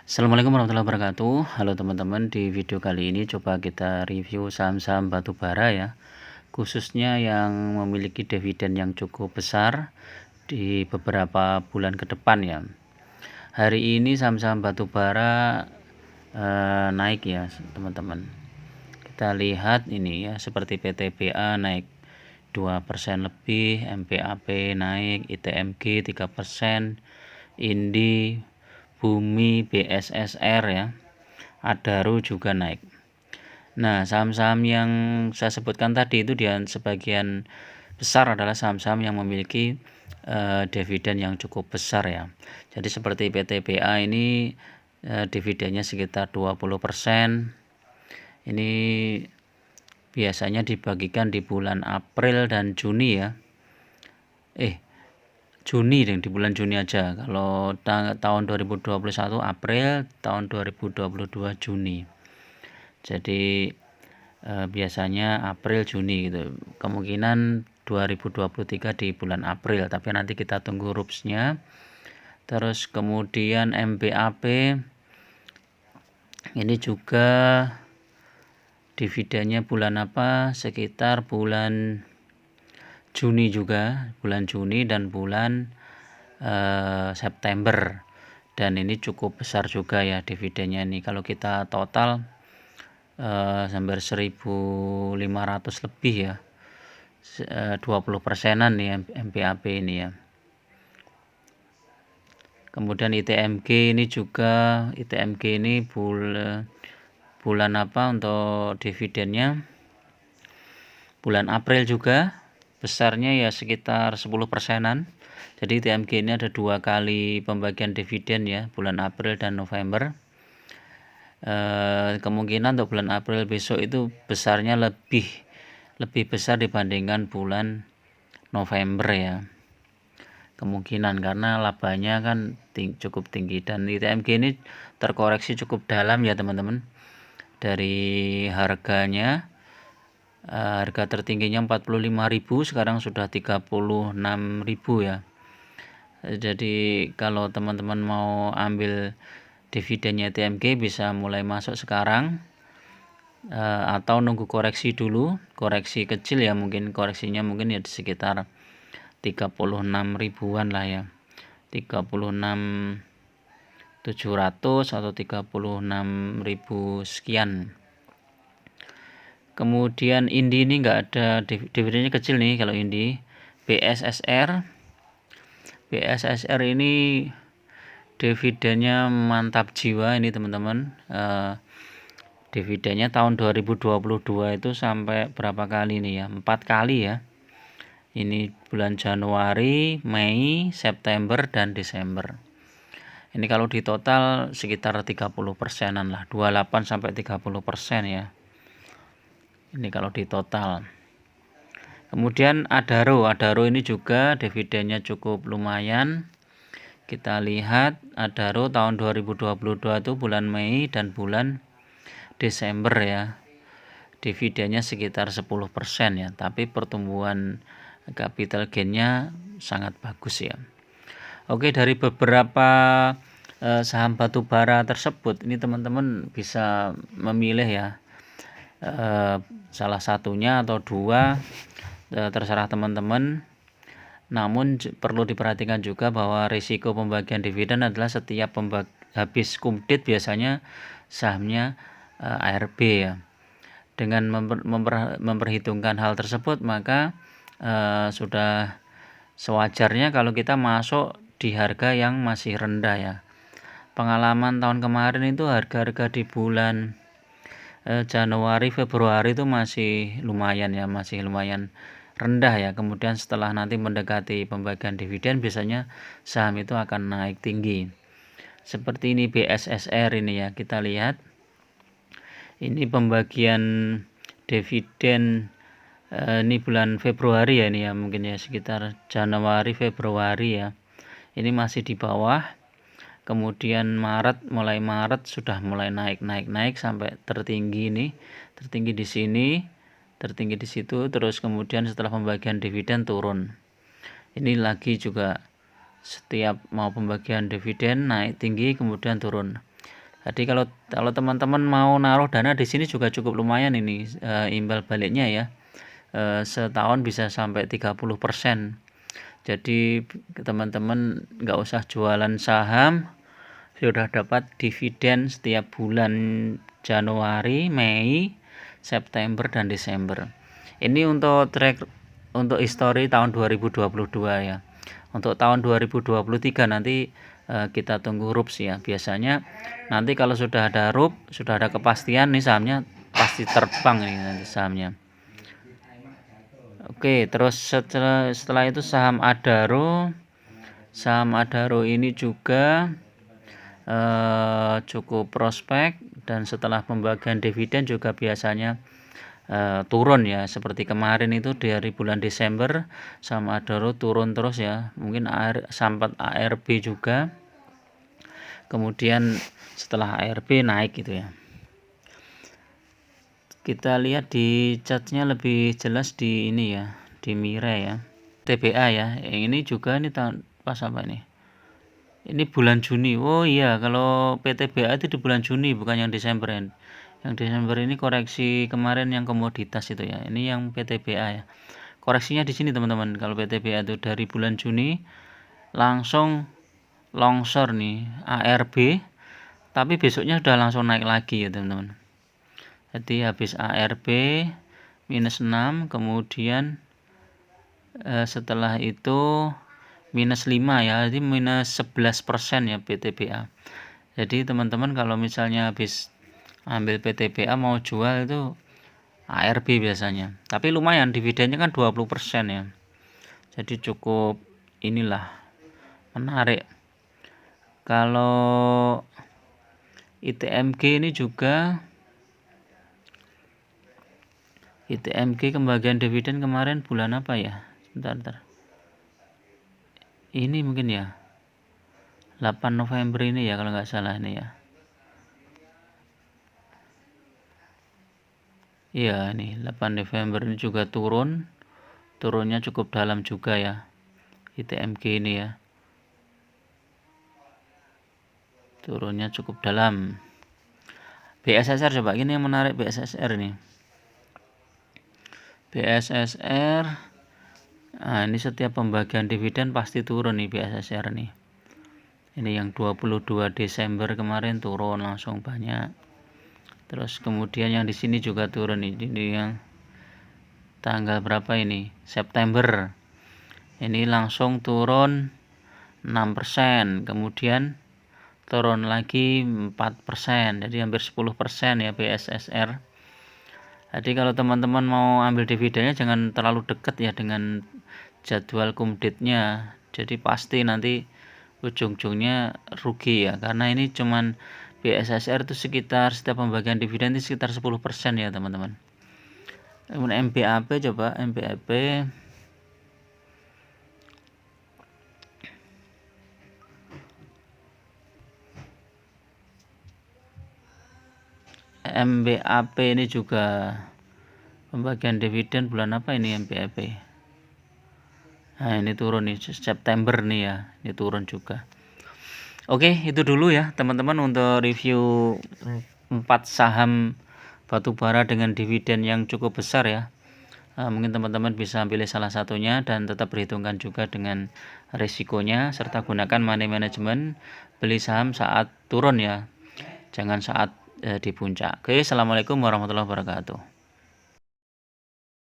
Assalamualaikum warahmatullahi wabarakatuh. Halo teman-teman, di video kali ini coba kita review saham-saham batubara ya, khususnya yang memiliki dividen yang cukup besar di beberapa bulan ke depan ya. Hari ini saham-saham batubara naik ya teman-teman. Kita lihat ini ya, seperti PTBA naik 2% lebih, MPAP naik, ITMG 3%, Indi, Bumi, BSSR ya, Adaro juga naik. Nah, saham-saham yang saya sebutkan tadi itu sebagian besar adalah saham-saham yang memiliki dividen yang cukup besar ya. Jadi seperti PTBA ini dividennya sekitar 20%. Ini biasanya dibagikan di bulan April dan Juni ya. Juni deh, di bulan Juni aja. Kalau tahun 2021 April, tahun 2022 Juni. Jadi biasanya April Juni gitu. Kemungkinan 2023 di bulan April, tapi nanti kita tunggu RUPS-nya. Terus kemudian MPAP ini juga dividennya bulan apa? Sekitar bulan Juni juga, bulan Juni dan bulan September, dan ini cukup besar juga ya dividennya ini. Kalau kita total hampir 1.500 lebih ya, 20%-an nih MPAP ini ya. Kemudian ITMG ini juga, ITMG ini bulan apa untuk dividennya? Bulan April juga, besarnya ya sekitar 10%-an. Jadi ITMG ini ada 2 kali pembagian dividen ya, bulan April dan November. Kemungkinan untuk bulan April besok itu besarnya lebih besar dibandingkan bulan November ya, kemungkinan karena labanya kan cukup tinggi, dan ITMG ini terkoreksi cukup dalam ya teman-teman. Dari harganya, harga tertingginya 45.000, sekarang sudah 36.000 ya. Jadi kalau teman-teman mau ambil dividennya ITMG bisa mulai masuk sekarang, atau nunggu koreksi dulu, koreksi kecil ya, mungkin koreksinya mungkin ya di sekitar 36 ribuan lah ya, 36.700 atau 36.000 sekian. Kemudian Indi ini enggak ada dividennya, kecil nih kalau Indi. BSSR ini dividennya mantap jiwa ini teman-teman. Dividennya tahun 2022 itu sampai berapa kali nih ya, 4 kali ya. Ini bulan Januari, Mei, September, dan Desember. Ini kalau di total sekitar 30%-an lah, 28 sampai 30% ya. Ini kalau di total. Kemudian Adaro ini juga dividennya cukup lumayan. Kita lihat Adaro tahun 2022 itu bulan Mei dan bulan Desember ya, dividennya sekitar 10% ya, tapi pertumbuhan capital gain-nya sangat bagus ya. Oke, dari beberapa saham batubara tersebut, ini teman-teman bisa memilih ya, salah satunya atau dua, terserah teman-teman. Namun perlu diperhatikan juga bahwa risiko pembagian dividen adalah setiap habis kumdit biasanya sahamnya ARB ya. Dengan memperhitungkan hal tersebut, maka sudah sewajarnya kalau kita masuk di harga yang masih rendah ya. Pengalaman tahun kemarin itu harga-harga di bulan Januari, Februari itu masih lumayan ya, masih lumayan rendah ya. Kemudian setelah nanti mendekati pembagian dividen, biasanya saham itu akan naik tinggi. Seperti ini BSSR ini ya, kita lihat. Ini pembagian dividen ini bulan Februari ya, ini ya mungkin ya sekitar Januari Februari ya. Ini masih di bawah. Kemudian mulai Maret sudah mulai naik sampai tertinggi ini, tertinggi di sini, tertinggi di situ, terus kemudian setelah pembagian dividen turun. Ini lagi juga setiap mau pembagian dividen naik tinggi kemudian turun. Jadi kalau teman-teman mau naruh dana di sini juga cukup lumayan ini imbal baliknya ya. Setahun bisa sampai 30%. Jadi teman-teman nggak usah jualan saham, sudah dapat dividen setiap bulan Januari, Mei, September dan Desember. Ini untuk history tahun 2022 ya. Untuk tahun 2023 nanti kita tunggu RUPS ya. Biasanya nanti kalau sudah ada RUPS, sudah ada kepastian nih sahamnya pasti terbang nih nanti sahamnya. Oke, terus setelah itu saham Adaro. Saham Adaro ini juga cukup prospek, dan setelah pembagian dividen juga biasanya turun ya, seperti kemarin itu dari bulan Desember saham Adaro turun terus ya, mungkin sempat ARB juga, kemudian setelah ARB naik gitu ya. Kita lihat di chartnya lebih jelas di ini ya, di Mirai ya, TBA ya. Yang ini juga ini pas apa ini? Ini bulan Juni. Oh iya, kalau PTBA itu di bulan Juni, bukan yang Desember ya. Yang Desember ini koreksi kemarin yang komoditas itu ya. Ini yang PTBA ya. Koreksinya di sini teman-teman. Kalau PTBA itu dari bulan Juni langsung longsor nih ARB, tapi besoknya sudah langsung naik lagi ya teman-teman. Jadi habis ARB minus 6, kemudian setelah itu minus 5 ya, jadi minus 11% ya PTBA. Jadi teman-teman kalau misalnya habis ambil PTBA mau jual itu ARB biasanya, tapi lumayan dividennya kan 20% ya, jadi cukup inilah menarik. Kalau ITMG ini juga, ITMG pembagian dividen kemarin bulan apa ya, sebentar. Ini mungkin ya 8 November ini ya kalau nggak salah ini ya. Iya ini 8 November ini juga turunnya cukup dalam juga ya ITMG ini ya, turunnya cukup dalam. BSSR coba, ini yang menarik BSSR ini. BSSR, nah ini setiap pembagian dividen pasti turun nih BSSR nih. Ini yang 22 Desember kemarin turun langsung banyak. Terus kemudian yang di sini juga turun nih. Ini yang tanggal berapa ini? September. Ini langsung turun 6%, kemudian turun lagi 4%. Jadi hampir 10% ya BSSR. Jadi kalau teman-teman mau ambil dividennya jangan terlalu dekat ya dengan jadwal kumditnya. Jadi pasti nanti ujung-ujungnya rugi ya, karena ini cuman BSSR itu sekitar setiap pembagian dividen itu sekitar 10% ya teman-teman. Kemudian MBAP, coba MBAP. MBAP ini juga pembagian dividen bulan apa ini MBAP? Nah ini turun nih September nih ya, ini turun juga. Oke, itu dulu ya teman-teman untuk review 4 saham batubara dengan dividen yang cukup besar ya. Mungkin teman-teman bisa pilih salah satunya dan tetap perhitungkan juga dengan risikonya, serta gunakan money management, beli saham saat turun ya, jangan saat di puncak. Oke, assalamualaikum warahmatullahi wabarakatuh.